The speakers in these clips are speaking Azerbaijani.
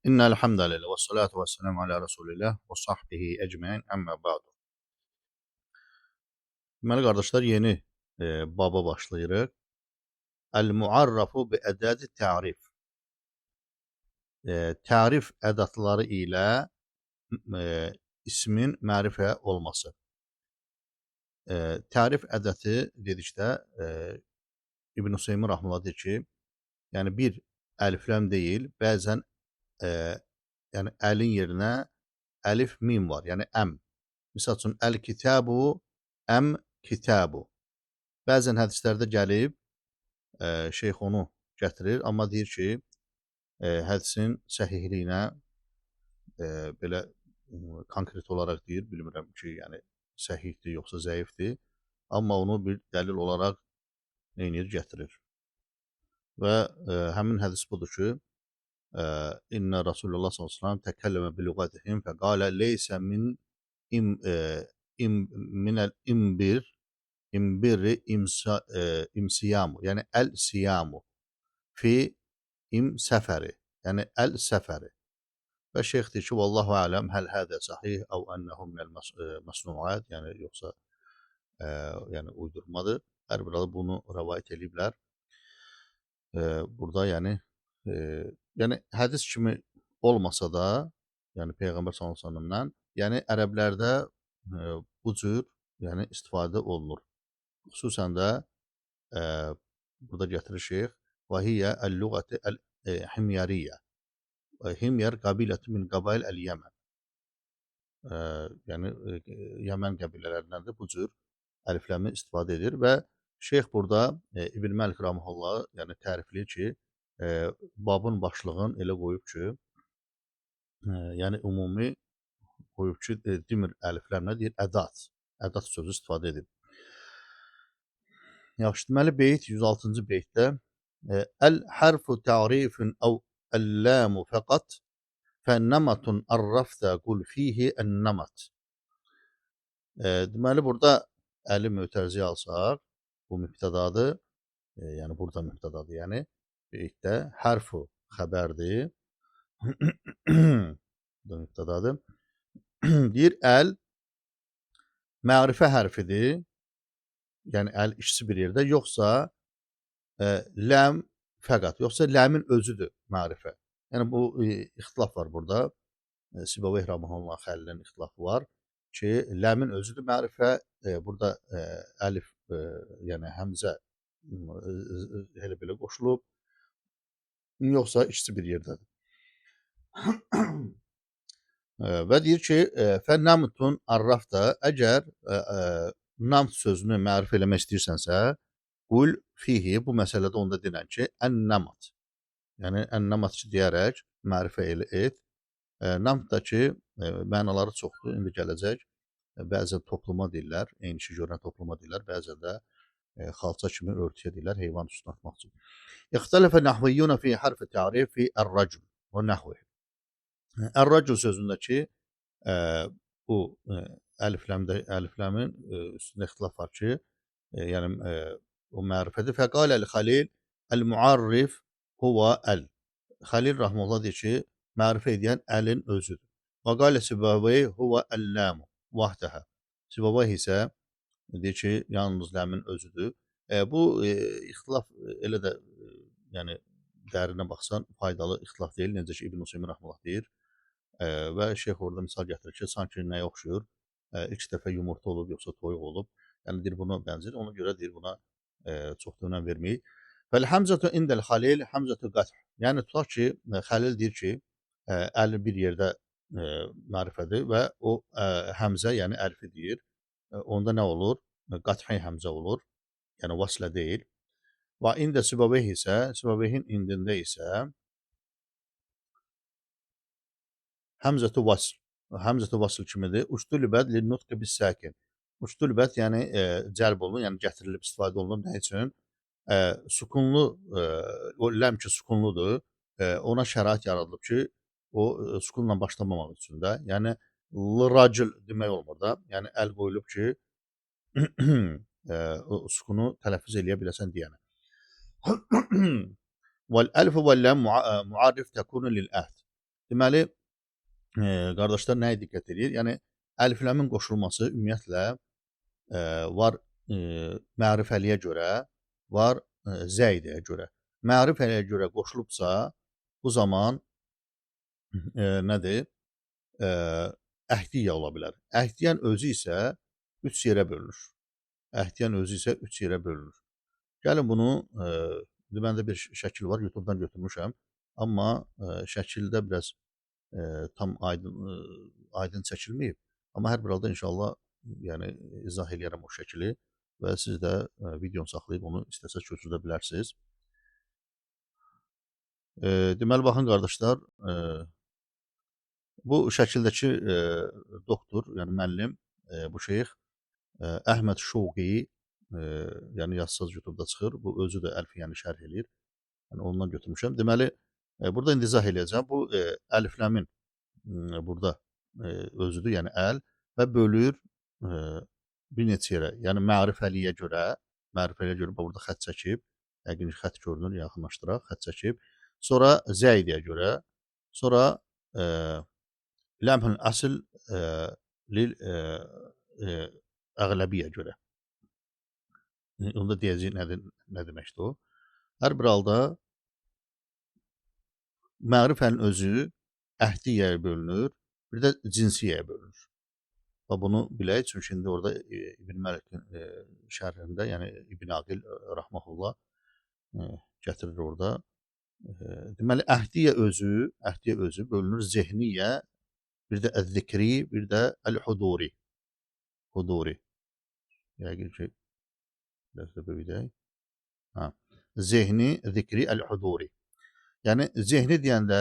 İnnel hamdalillah ve salatu ve selamu ala Resulillah və sahbihi ecmaîn. Əmmə ba'du. Deməli qardaşlar, yeni baba başlayırıq. El-muarrafu bi ədədi ta'rif. Tərif ədatları ilə ismin mərifə olması. Tərif ədəti dedikdə İbn Hüseyn rahmetullah deyir ki, yəni bir əlifləm deyil, bəzən yəni əlin yerinə əlif mim var, yəni əm. Misal üçün əl-kitabu, əm kitabu. Bəzən hədislərdə gəlib, şeyx onu gətirir, amma deyir ki, hədisin səhihliyinə belə konkret olaraq deyir, bilmirəm ki, yəni səhihdir yoxsa zəifdir, amma onu bir dəlil olaraq neynir, gətirir. Və həmin hədis budur ki, İnnə Rasulullah s.ə.v təkəlləmə bilüqətihim fəqalə leysə minəl imbirri imsiyamu, yəni əl-siyamu fi səfəri, yəni əl-səfəri. Və şeyx deyir ki, vallahu aləm, həl hədə sahih, əv ənəhu minəl məsnuat, yəni yoxsa yəni uydurmadır. Hər bir adı bunu rəvayət ediblər. Burada yəni hədis kimi olmasa da, yəni Peyğəmbər s.ə.v-dən, yəni ərəblərdə bu cür yəni istifadə olunur. Xüsusən də burada gətirir şeyx və hiyə əl-lüğəti əl-himyariyyə. Himyar qabiləti min qabail əl-Yəmən. Yəni Yəmən qəbilələrindəndir bu cür əlifləmi istifadə edir və şeyx burada İbn Məlik rahmehullah yəni tərifləyir ki, babın başlığını elə qoyub ki, yəni ümumi qoyub ki, demir əliflərlə deyir ədat. Ədat sözü istifadə edib. Yaxşı, deməli beyt 106-cı beytdə əl-hərfu ta'rifun əv əl-lamu fəqat fənnəmatun arrafta qul fihi ən-nəmat. Deməli burada əli mötərizə alsaq, bu mübtədadır. Yəni burada mübtədadır. Yəni beytdə hərfu xəbərdir. Bu mübtədadır. Deyir əl mərifə hərfidir. Yəni əl işçi bir yerdə, yoxsa ləm fəqat, yoxsa ləmin özüdür mərifə. Yəni bu ixtilaf var burada. Sibaveyh rahmehullah xəlilin ixtilafı var ki, ləmin özüdür mərifə. Burada əlif yəni həmzə elə belə qoşulub, yoxsa işçi bir yerdədir. Və deyir ki, fənnəmutun arrafda, əgər namt sözünü mərifə eləmək istəyirsənsə, qul fihi, bu məsələdə onda denən ki, ən-nəmat. Yəni, ən-nəmat ki, deyərək mərifə et. Namtdakı mənaları çoxdur, indi gələcək. Bəzən topluma deyirlər, eyni işi görən topluma deyirlər, bəzən də xalça kimi örtüyə deyirlər, heyvan üstünə atmaq üçün. İxtələfə nəhviyyuna fi hərfi tərif fi ər-racul və nəhvi. Ər-racul sözündəki bu əlifləmin üstündə ixtilaf var ki, yəni o mərifədir. Fəqalə əl-Xəlil əl-muarrif huvə əl. Xəlil rahmehullah deyir ki, mərifə edən əlin özüdür. Və qalə Sibavey huvə əl-ləmu vahdəhə. Sibavey isə deyir ki, yalnız ləmin özüdür. Bu ixtilaf elə də yəni dərinə baxsan faydalı ixtilaf deyil. Necə ki İbn Hüseyn rahmehullah deyir. Və şeyx orada misal gətirir ki, sanki nəyə oxşuyur? İlk dəfə yumurta olub, yoxsa toyuq olub. Yəni deyir buna bənzər. Ona görə deyir buna çox da önəm verməyik. Fəl-həmzətu indəl xalil həmzətu qath. Yəni tutaq ki, Xəlil deyir ki, əl bir yerdə mərifədir və o həmzə, yəni əlfi deyir. Onda nə olur? Qathi həmzə olur. Yəni vaslə deyil. Və ində Sibaveyh isə, Sibaveyhin indində isə həmzətü vasl. Həmzətü vasl kimidir? Uştulibət lin-nutqi bis-sakin. Uştulibət yəni cəlb olunur, yəni gətirilib istifadə olunur. Nə üçün? Sukunlu, o ləm ki sukunludur, ona şərait yaradılıb ki, o sukunla başlamamaq üçün də. Yəni l-racil demək olmur da. Yəni əl qoyulub ki, o sukunu tələffüz eləyə biləsən deyənə. Vəl-əlfu vəl-ləm muarrif təkunu lil-əhd. Deməli, qardaşlar nəyə diqqət edir? Yəni əlifləmin qoşulması ümumiyyətlə var mərifəliyə görə, var zəydəyə görə. Mərifəliyə görə qoşulubsa, bu zaman nədir? Əhdiyyə ola bilər. Əhdiyən özü isə 3 yerə bölünür. Əhdiyən özü isə 3 yerə bölünür. Gəlin bunu, məndə bir şəkil var, YouTube-dan götürmüşəm. Amma şəkildə biraz tam aydın çəkilməyib. Amma hər bir halda inşallah yəni izah eləyərəm o şəkili və siz də videonu saxlayıb onu istəsəz köçürdə bilərsiniz. Deməli, baxın qardaşlar, bu şəkildəki doktor, yəni müəllim, bu şeyx Əhməd Şouqi, yəni yazsaz YouTube-da çıxır. Bu özü də əlfiyyəni şərh eləyir. Yəni ondan götürmüşəm. Deməli, burada indi izah eləyəcəm. Bu əlifləmin burada özüdür, yəni əl və bölür bir neçə yerə. Yəni mərifəliyə görə burada xətt çəkib. Yəqin ki, xətt görünür, yaxınlaşdıraq, xətt çəkib. Sonra zəydiyə görə, sonra ləmhül əsl lil əğləbiyyə görə. Onda deyəcək nə deməkdir o? Hər bir halda mərifənin özü əhdiyyəyə bölünür, bir də cinsiyyəyə bölünür. Və bunu bilək, çünki indi orada İbn Məlikin şərhində, yəni İbn Aqil Rəhməhullah gətirir orada. Deməli, əhdiyyə özü bölünür zehniyyə, bir də əz-zikri, bir də əl-huduri. Huduri. Yəqin ki, biraz da böyüdək. Zehni, zikri, əl-huduri. Yəni, zehni deyəndə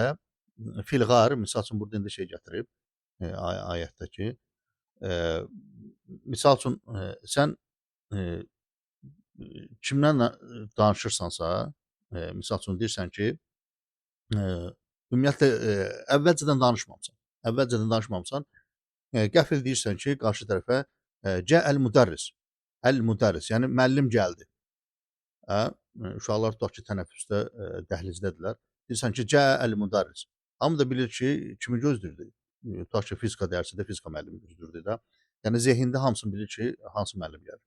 filğar, misal üçün, burada indi şey gətirib, ayətdəki. Misal üçün, sən kimdən danışırsansa, misal üçün, deyirsən ki, ümumiyyətlə, əvvəlcədən danışmamısan, qəfil deyirsən ki, qarşı tərəfə, əl-müdərris, yəni müəllim gəldi. Uşaqlar tutaq ki, tənəffüsdə, dəhlizdədirlər. Deyirsən ki, əl-müdərris. Hamı da bilir ki, kimi gözləyirdi? Tutaq ki, fizika dərsində fizika müəllimi gözləyirdi də. Yəni, zehində hamısını bilir ki, hansı müəllim gəlir.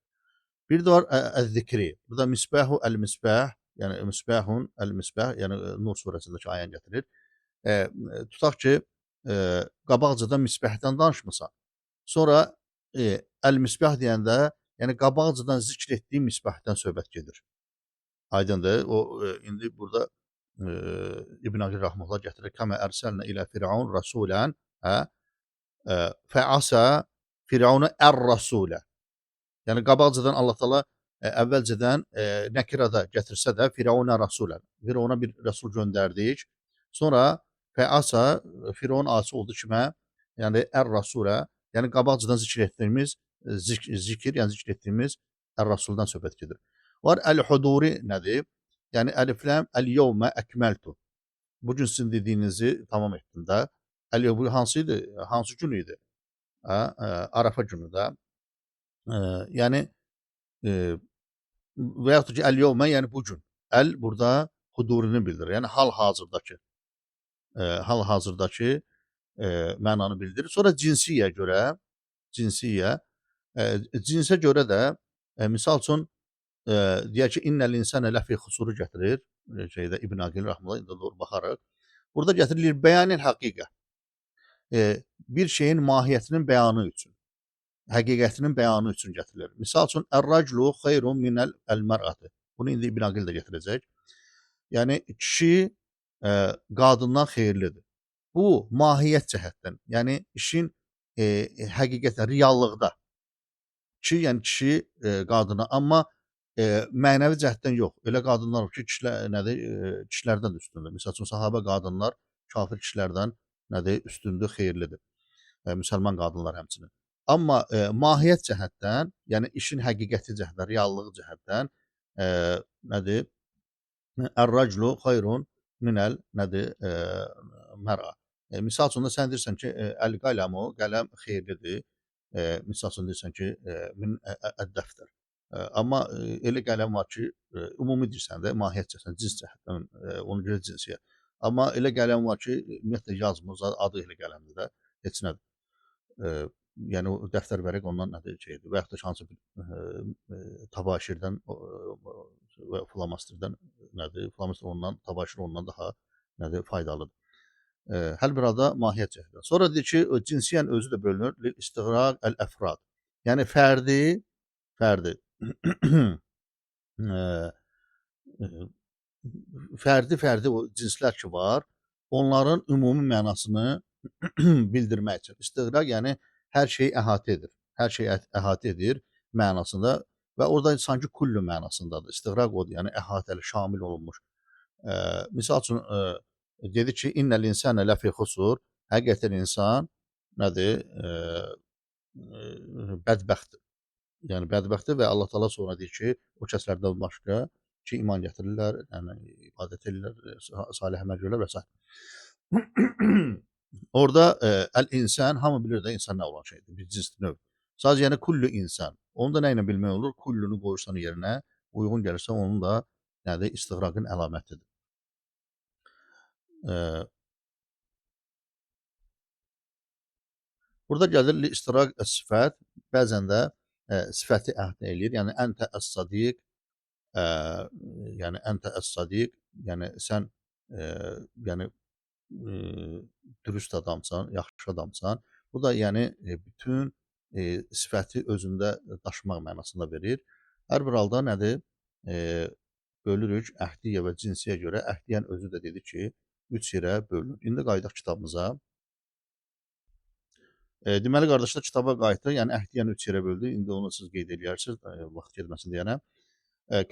Bir də var əz-zikri. Burada misbəhu əl-misbəh, yəni misbəhun əl-misbəh, yəni Nur surəsindəki ayəni gətirir. Tutaq ki, qabaqcadan misbəhdən danışmısan. Sonra əl-misbəh deyəndə, yəni qabaqcadan zikr etdiyi misbəhdən söhbət gedir. Aydındır. O indi burada İbn Aqil Rəhməhullah gətirir. Kəmə ərsəlnə ilə Firavun rasulən, fəasa Firavuna ər-rasulə. Yəni qabaqcadan Allah Taala əvvəlcədən nəkirada gətirsə də Firavuna rasulən. Firavuna bir rəsul göndərdik. Sonra fəasa Firavun asi oldu kimə? Yəni ər-rasulə. Yəni qabaqcadan zikr etdiyimiz zikr etdiyimiz ər-rasuldan söhbət gedir. Var əl-huduri nədir? Yəni əlifləm əl-yevmə əkməltu. Bu gün sizin dediyinizi tamam etdim də. Əl-yevmə hansı idi? Hansı gün idi? Arafa günü də. Yəni və yaxud ki əl-yevmə, yəni bu gün. Əl burada hudurini bildirir. Yəni hal-hazırdakı mənanı bildirir. Sonra cinsiyə görə, cinsə görə də misal üçün deyək ki, innəl insənə ləfi xusuru gətirir. Şeydə İbn Aqil Rəhməhullah indi doğru baxarıq. Burada gətirilir bəyanil həqiqə. Bir şeyin mahiyyətinin bəyanı üçün, həqiqətinin bəyanı üçün gətirilir. Misal üçün ər-raculu xeyrun minəl əl-mər'ati. Bunu indi İbn Aqil də gətirəcək. Yəni kişi qadından xeyirlidir. Bu mahiyyət cəhətdən, yəni işin həqiqətən reallıqda. Yəni kişi qadına, amma mənəvi cəhətdən yox. Elə qadınlar ki, kişilərdən üstündür. Məsəl üçün, sahabə qadınlar kafir kişilərdən üstündür, xeyirlidir. Müsəlman qadınlar həmçinin. Amma mahiyyət cəhətdən, yəni işin həqiqəti cəhətdən, reallığı cəhətdən ər-raculu xayrun minəl mər'a. Misal üçün, sən deyirsən ki, əl-qələmu, qələm xeyirlidir. Misal üçün, deyirsən ki, min əd-dəftər. Amma elə qələm var ki, ümumi deyirsən də, mahiyyət cəhətdən, cins cəhətdən, ona görə cinsiyə. Amma elə gələn var ki, ümumiyyətlə yazmır, adı elə gələndir də, heç nədir. Yəni o dəftər vərəq ondan nədir şeydir və yaxud da hansı bir təbaşirdən və flomasterdən nədir, flomaster ondan, təbaşir ondan daha nədir, faydalıdır. Hər bir halda mahiyyət cəhətdən. Sonra deyir ki, cinsiyyən özü də bölünür. İstiğraq əl-əfrad. Yəni fərdi fərdi o cinslər ki var, onların ümumi mənasını bildirmək üçün. İstiğraq yəni hər şeyi əhatə edir. Hər şeyi əhatə edir mənasında və orada sanki kullu mənasındadır. İstiğraq odur, yəni əhatəli, şamil olunmuş. Misal üçün dedi ki, innəl insənə ləfi xusur. Həqiqətən insan nədir? Bədbəxtdir. Yəni bədbəxtdir və Allah Taala sonra deyir ki, o kəslərdən başqa ki, iman gətirirlər, yəni ibadət edirlər, salih əməl görürlər və s. Orada əl-insan hamı bilir də insan nə olan şeydir, bir cins növ. Sadəcə yəni kullu insan. Onu da nə ilə bilmək olur? Kullunu qoyursan yerinə, uyğun gəlirsə onun da nədir? İstiğraqın əlamətidir. Burada gəlir istiraq sifət, bəzən də sifəti əhatə eləyir. Yəni əntə əs-sadiq, yəni əntə əs-sadiq, yəni sən yəni dürüst adamsan, yaxşı adamsan. Bu da yəni bütün sifəti özündə daşımaq mənasında verir. Hər bir halda nədir? Bölürük əhdiyyə və cinsiyə görə. Əhdiyyən özü də dedi ki, 3 yerə bölünür. İndi qayıdaq kitabımıza. Deməli, qardaşlar kitaba qayıtdıq. Yəni əhdiyyəni 3 yerə böldü. İndi onu siz qeyd edərsiniz, vaxt getməsin deyənə.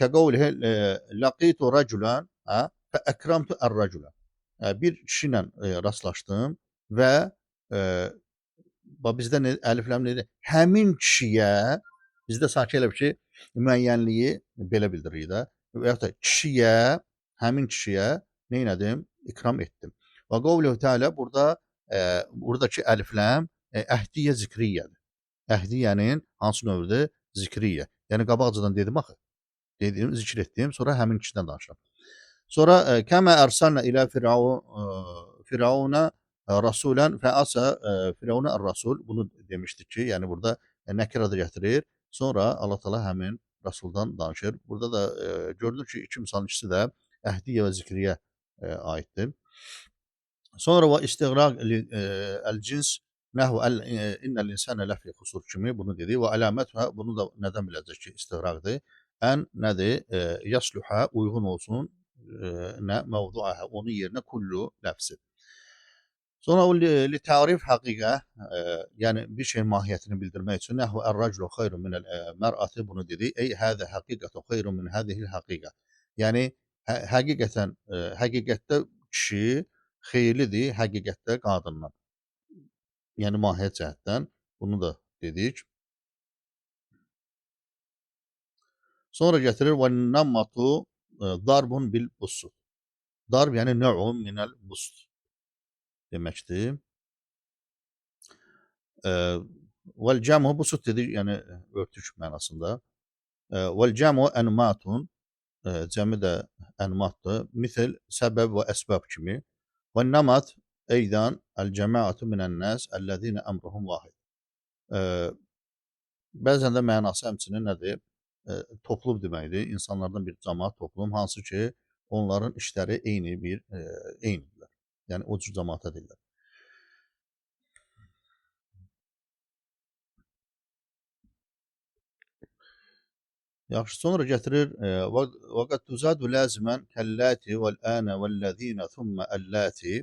Kəqavlihi laqitu raculan fə əkramtu ər-raculan. Bir kişi ilə rastlaşdım və bizdə əlifləm nədir? Həmin kişiyə, bizdə sanki elə bir ki, müəyyənliyi belə bildiririk də. Və yaxud da kişiyə, həmin kişiyə nə elədim? İkram etdim. Və qavluhu təala buradakı əlifləm əhdiyyə zikriyədir. Əhdiyənin hansı növüdür? Zikriyyə. Yəni qabaqcadan dedim axı. Dedim, zikr etdim, sonra həmin kişidən danışıram. Sonra kəmə ərsalnə ilə Firavuna rasulən fəasa Firavuna ər-rasul, bunu demişdik ki, yəni burada nəkir adı gətirir. Sonra Allah Taala həmin rasuldan danışır. Burada da görünür ki, iki misalın ikisi də əhdiyyə və zikriyə aiddir. Sonra və istiğraq əl-cins nəhv innəl insənə ləfi xusur kimi bunu dedi və əlamət bunu da nədən biləcək ki, istiğraqdır? Ən nədir? Yasluha uyğun olsun nə mövduaha onun yerinə kullu ləfsi. Sonra o li tərif həqiqə, yəni bir şeyin mahiyyətini bildirmək üçün nəhv ər-raculu xeyrun minəl mər'ati bunu dedi. Ey həzə həqiqətun xeyrun min həzihil həqiqə. Yəni həqiqətən həqiqətdə kişi xeyirlidir, həqiqətdə qadından. Yəni mahiyyət cəhətdən bunu da dedik. Sonra gətirir və nammatu darbun bil busut. Darb yəni nə'un minəl bust deməkdir. Vəl cəmu busut dedi, yəni örtük mənasında. Vəl cəmu ənmatun, cəmi də ənmatdır. Misal səbəb və əsbəb kimi. Və namat eydan əl-cəmaatu minən-nas əlləzina əmruhum vahid. Bəzən də mənası həmçinin nədir? Toplum deməkdir. İnsanlardan bir cəmaat toplum, hansı ki onların işləri eynidirlər. Yəni o cür cəmaata deyirlər. Yaxşı, sonra gətirir və qad tuzadu lazimən kəllati vəl-ana vəl-ləzina thumma əllati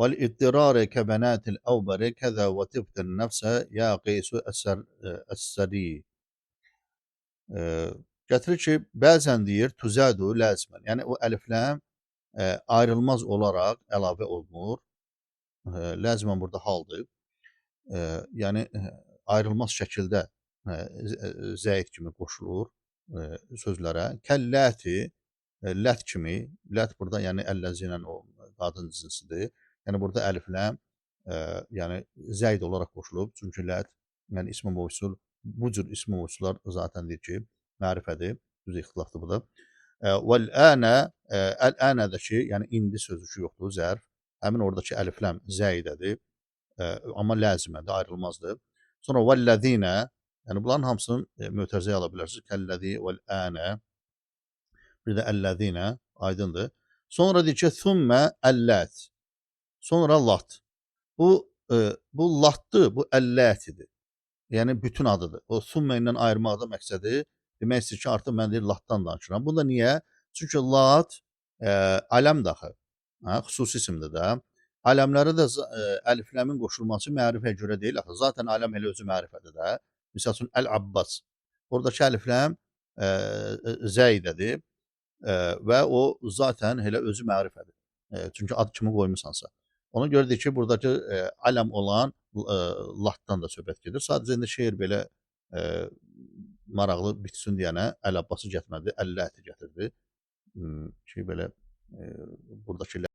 vəl-iddirari kəbənatil əvbəri kəzə və tibtin nəfsə ya qeysu əs-səri. Gətirir ki, bəzən deyir tuzadu lazimən. Yəni o əlifləm ayrılmaz olaraq əlavə olunur. Lazimən burada haldır. Yəni ayrılmaz şəkildə zəid kimi qoşulur sözlərə. Kəlləti, lət kimi, lət burada yəni əlləzinən o qadın cinsidir. Yəni burada əlifləm yəni zəid olaraq qoşulub. Çünki lət, yəni ismi mövsul, bu cür ismi mövsullar zaten deyir ki, mərifədir. Düz ixtilafdır bu da. Vəl-ənə, əl-ənədəki, yəni indi sözü ki yoxdur, zərf. Həmin oradakı əlifləm zəidədir. Amma ləzimədir, ayrılmazdır. Sonra vəlləzinə, yəni bunların hamısını mötərizəyə ala bilərsiniz. Kəlləzi vəl-ənə, bir də əlləzinə, aydındır. Sonra deyir ki, thümmə əllət. Sonra lat. Bu latdır, bu əllətidir. Yəni bütün adıdır. O thümmə ilə ayırmaqda məqsədi demək istəyir ki, artıq mən deyir latdan danışıram. Bu da niyə? Çünki lat aləm daxı. Xüsusi isimdir də. Aləmlərə də əlifləmin qoşulması mərifəyə görə deyil axı. Zaten aləm elə özü mərifədir də. Misal üçün Əl-Abbas. Oradakı əlifləm zəidədir və o zaten elə özü mərifədir. Çünki ad kimi qoymusansa. Ona görə deyir ki, buradakı aləm olan latdan da söhbət gedir. Sadəcə indi şeir belə maraqlı bitsin deyənə Əl-Abbası gətirmədi, Əlləti gətirdi. Ki belə buradakı